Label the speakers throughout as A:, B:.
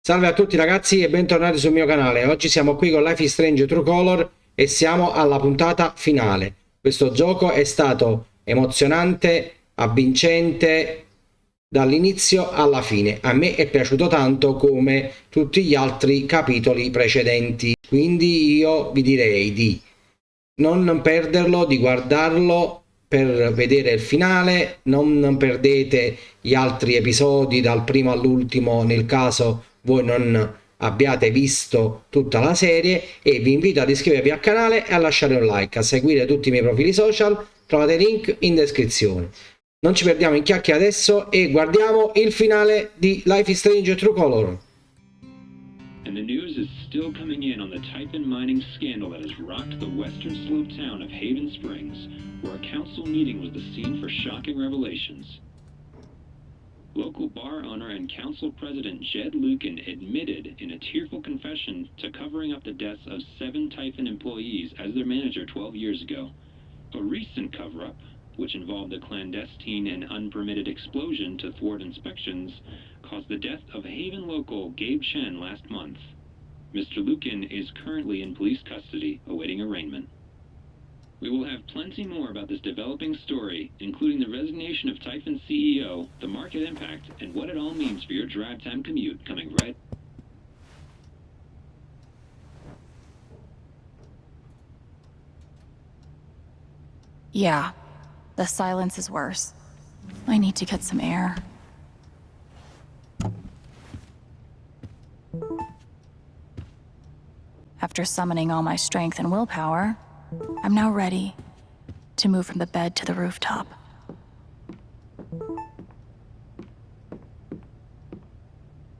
A: Salve a tutti ragazzi e bentornati sul mio canale. Oggi siamo qui con Life is Strange True Color e siamo alla puntata finale. Questo gioco è stato emozionante, avvincente dall'inizio alla fine. A me è piaciuto tanto come tutti gli altri capitoli precedenti. Quindi io vi direi di non perderlo, di guardarlo per vedere il finale, non perdete gli altri episodi dal primo all'ultimo nel caso voi non abbiate visto tutta la serie, e vi invito ad iscrivervi al canale e a lasciare un like, a seguire tutti i miei profili social, trovate il link in descrizione. Non ci perdiamo in chiacchiere adesso e guardiamo il finale di Life is Strange True Color.
B: And the news is still coming in on the Typhon mining scandal that has rocked the western slope town of Haven Springs, where a council meeting was the scene for shocking revelations. Local bar owner and council president Jed Lucan admitted in a tearful confession to covering up the deaths of 7 Typhon employees as their manager 12 years ago. A recent cover-up, which involved a clandestine and unpermitted explosion to thwart inspections, caused the death of Haven local Gabe Chen last month. Mr. Lucan is currently in police custody, awaiting arraignment. We will have plenty more about this developing story, including the resignation of Typhon's CEO, the market impact, and what it all means for your drive time commute, coming right.
C: Yeah, the silence is worse. I need to get some air. After summoning all my strength and willpower, I'm now ready to move from the bed to the rooftop.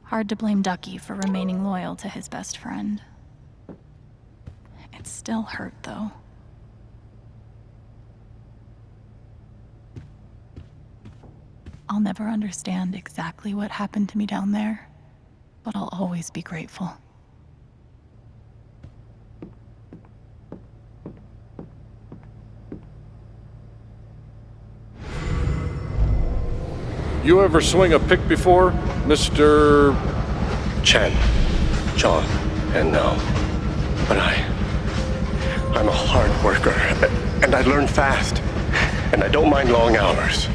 C: Hard to blame Ducky for remaining loyal to his best friend. It still hurt, though. I'll never understand exactly what happened to me down there, but I'll always be grateful.
D: You ever swing a pick before, Mr.
E: Chen, John, and no. But I'm a hard worker, and I learn fast, and I don't mind long hours.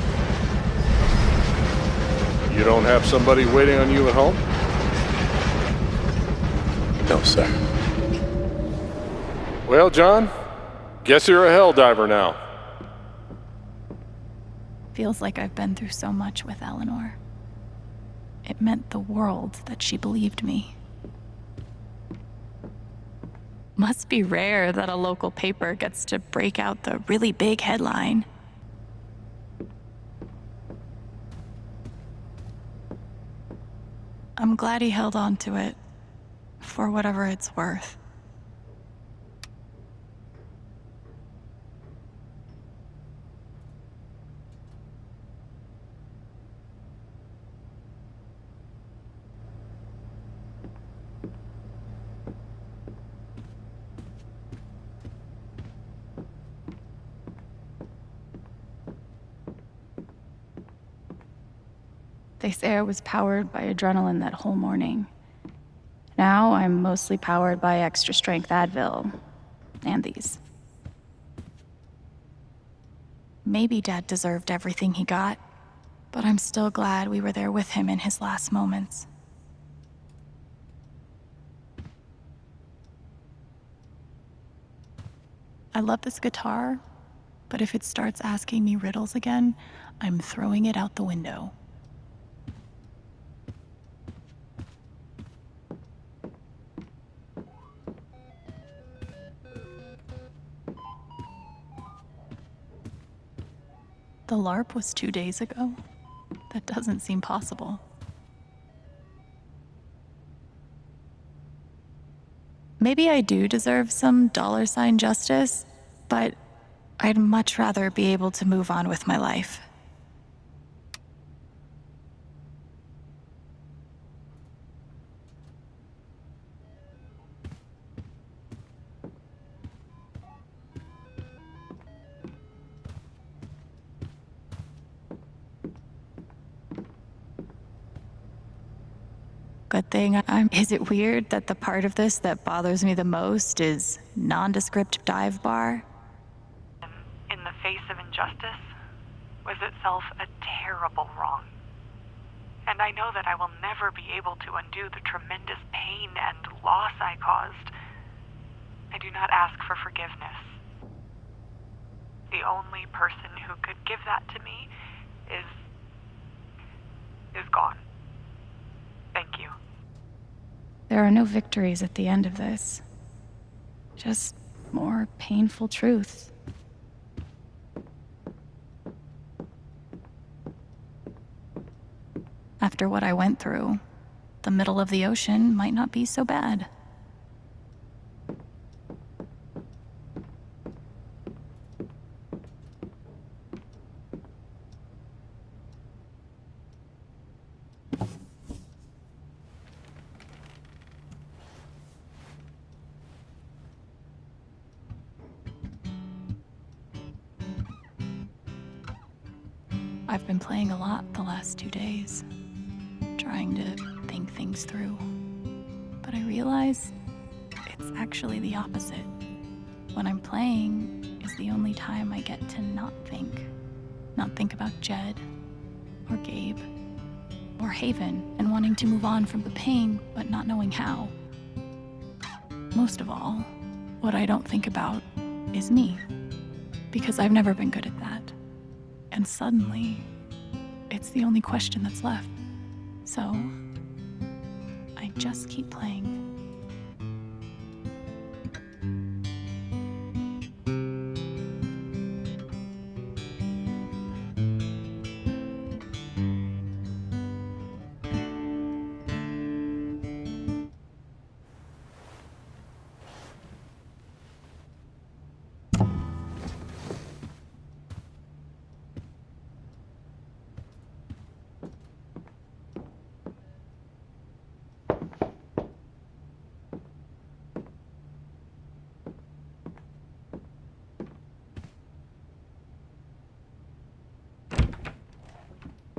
D: You don't have somebody waiting on you at home?
E: No, sir.
D: Well, John, guess you're a hell diver now.
C: Feels like I've been through so much with Eleanor. It meant the world that she believed me. Must be rare that a local paper gets to break out the really big headline. I'm glad he held on to it, for whatever it's worth. They say I was powered by adrenaline that whole morning. Now I'm mostly powered by extra strength Advil and these. Maybe Dad deserved everything he got, but I'm still glad we were there with him in his last moments. I love this guitar, but if it starts asking me riddles again, I'm throwing it out the window. The LARP was 2 days ago? That doesn't seem possible. Maybe I do deserve some dollar-sign justice, but I'd much rather be able to move on with my life. Good thing Is it weird that the part of this that bothers me the most is nondescript dive bar?
F: In the face of injustice, was itself a terrible wrong. And I know that I will never be able to undo the tremendous pain and loss I caused. I do not ask for forgiveness. The only person who could give that to me is gone. Thank you.
C: There are no victories at the end of this. Just more painful truth. After what I went through, the middle of the ocean might not be so bad. I've been playing a lot the last 2 days, trying to think things through. But I realize it's actually the opposite. When I'm playing is the only time I get to not think. Not think about Jed, or Gabe, or Haven, and wanting to move on from the pain, but not knowing how. Most of all, what I don't think about is me, because I've never been good at that. And suddenly, it's the only question that's left. So, I just keep playing.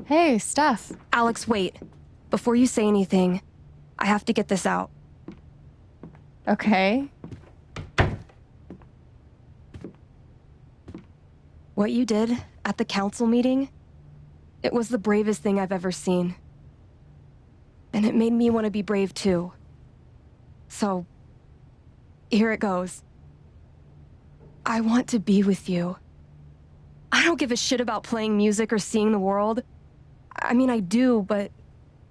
C: Hey, Steph.
G: Alex, wait. Before you say anything, I have to get this out.
C: Okay.
G: What you did at the council meeting, it was the bravest thing I've ever seen. And it made me want to be brave too. So, here it goes. I want to be with you. I don't give a shit about playing music or seeing the world. I mean, I do, but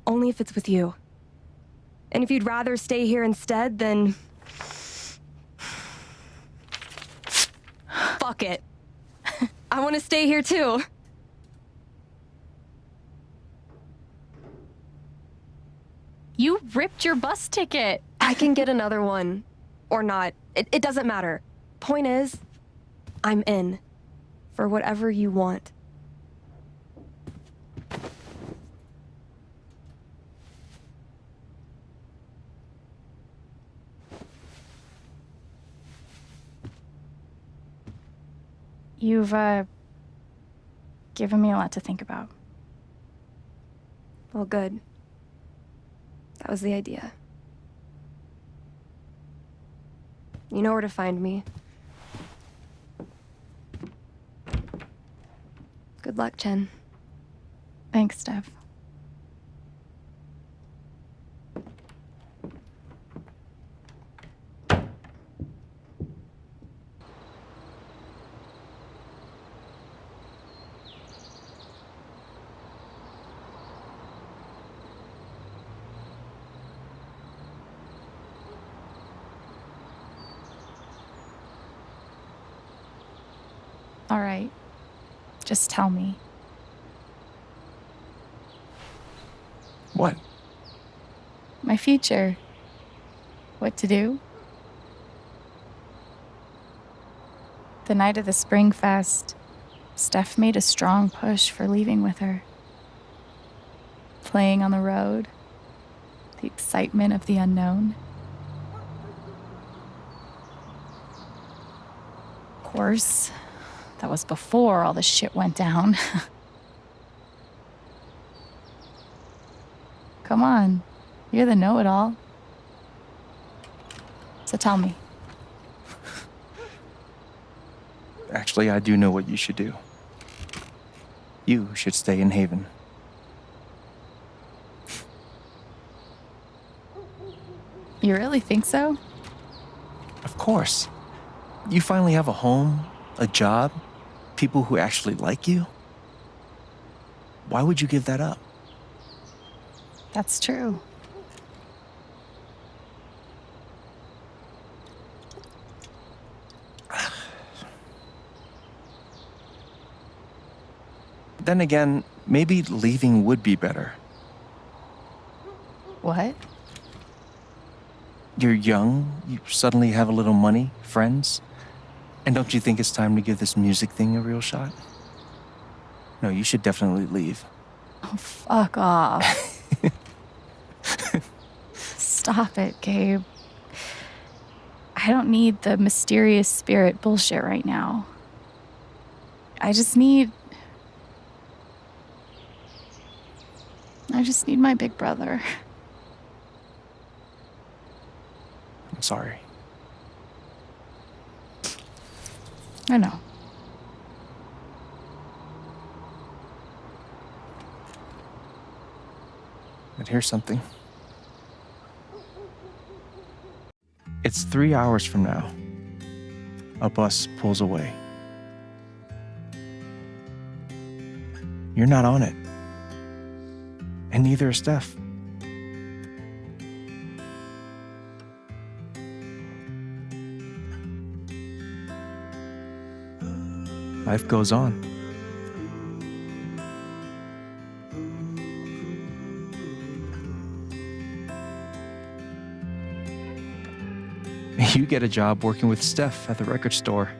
G: only if it's with you. And if you'd rather stay here instead, then... fuck it. I want to stay here too.
C: You ripped your bus ticket.
G: I can get another one. Or not. It doesn't matter. Point is, I'm in. For whatever you want.
C: You've, given me a lot to think about.
G: Well, good. That was the idea. You know where to find me. Good luck, Chen.
C: Thanks, Steph. All right. Just tell me.
H: What?
C: My future. What to do? The night of the Spring Fest, Steph made a strong push for leaving with her. Playing on the road, the excitement of the unknown. Of course, that was before all the shit went down. Come on, You're the know-it-all. So tell me.
H: Actually, I do know what you should do. You should stay in Haven.
C: You really think so?
H: Of course. You finally have a home, a job, people who actually like you. Why would you give that up?
C: That's true.
H: Then again, maybe leaving would be better.
C: What?
H: You're young, you suddenly have a little money, friends. And don't you think it's time to give this music thing a real shot? No, you should definitely leave.
C: Oh, fuck off. Stop it, Gabe. I don't need the mysterious spirit bullshit right now. I just need my big brother.
H: I'm sorry.
C: I know.
H: But here's something. It's 3 hours from now. A bus pulls away. You're not on it. And neither is Steph. Life goes on. You get a job working with Steph at the record store.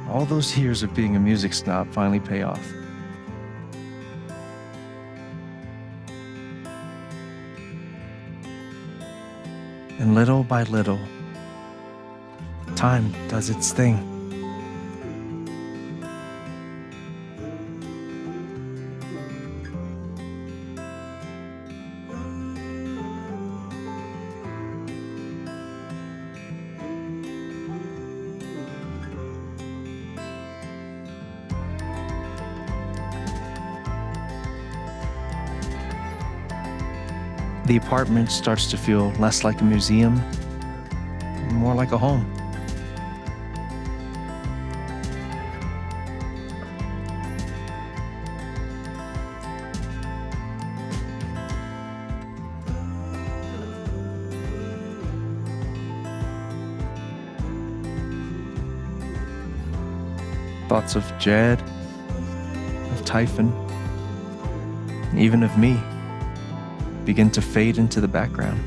H: All those years of being a music snob finally pay off. And little by little, time does its thing. The apartment starts to feel less like a museum, more like a home. Thoughts of Jed, of Typhon, and even of me begin to fade into the background.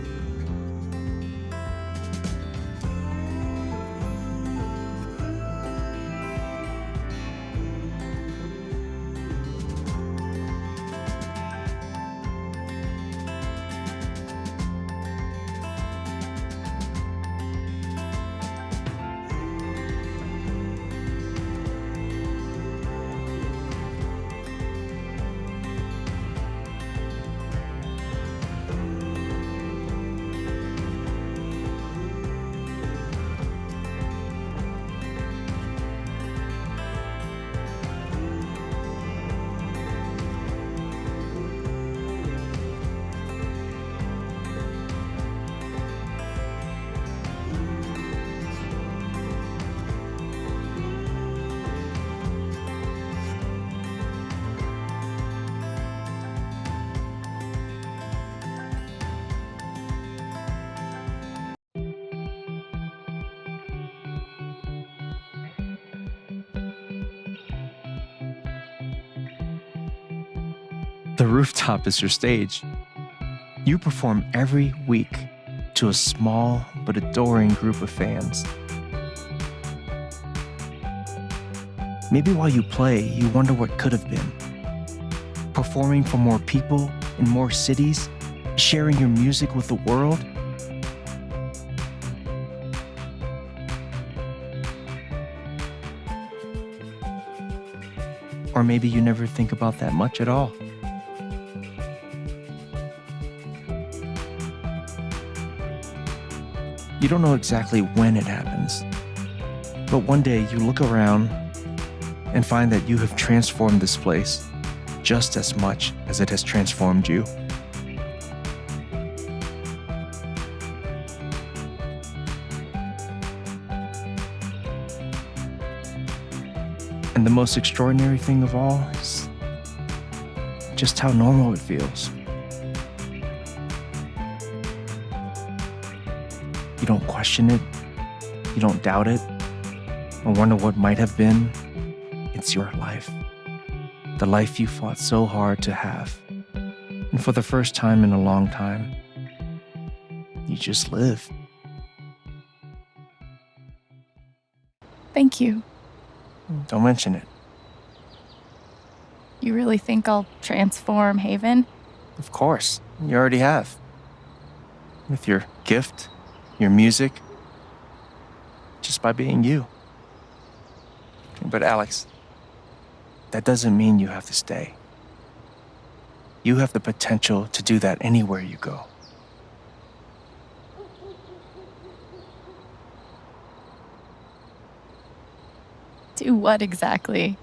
H: The rooftop is your stage. You perform every week to a small but adoring group of fans. Maybe while you play, you wonder what could have been. Performing for more people in more cities, sharing your music with the world. Or maybe you never think about that much at all. You don't know exactly when it happens, but one day you look around and find that you have transformed this place just as much as it has transformed you. And the most extraordinary thing of all is just how normal it feels. You don't question it, you don't doubt it, or wonder what might have been. It's your life. The life you fought so hard to have. And for the first time in a long time, you just live.
C: Thank you.
H: Don't mention it.
C: You really think I'll transform Haven?
H: Of course, you already have. With your gift, your music, just by being you. But Alex, that doesn't mean you have to stay. You have the potential to do that anywhere you go.
C: Do what exactly?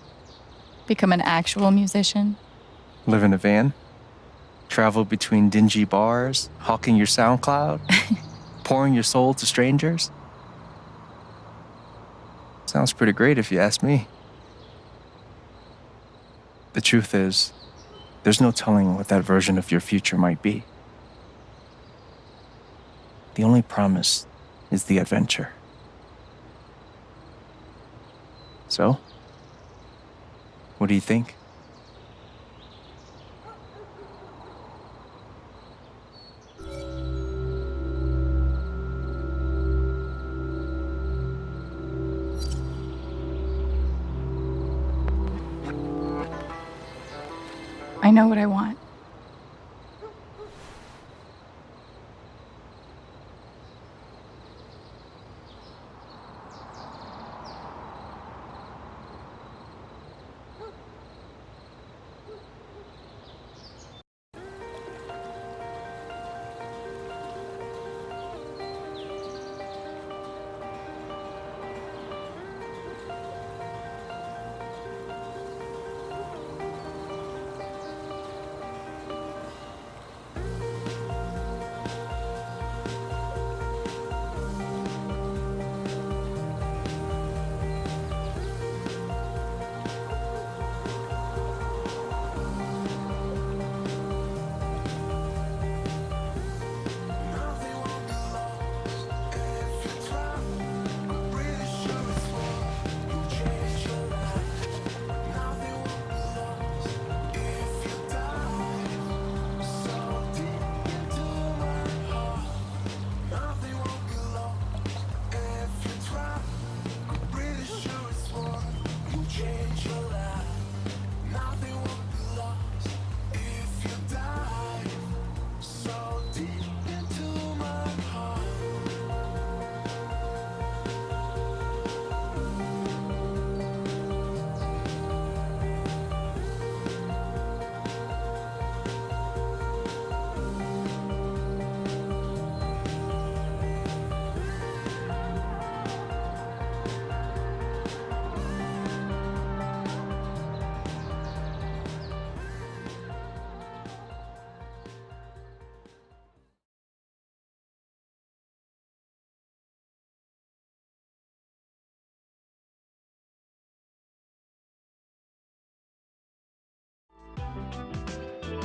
C: Become an actual musician?
H: Live in a van, travel between dingy bars, hawking your SoundCloud, pouring your soul to strangers. Sounds pretty great if you ask me. The truth is, there's no telling what that version of your future might be. The only promise is the adventure. So, what do you think?
C: I know what I want.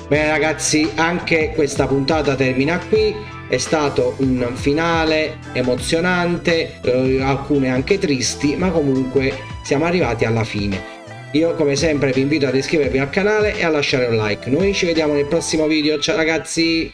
A: Bene ragazzi, anche questa puntata termina qui. È stato un finale emozionante, alcune anche tristi, ma comunque siamo arrivati alla fine. Io come sempre vi invito ad iscrivervi al canale e a lasciare un like. Noi ci vediamo nel prossimo video, ciao ragazzi!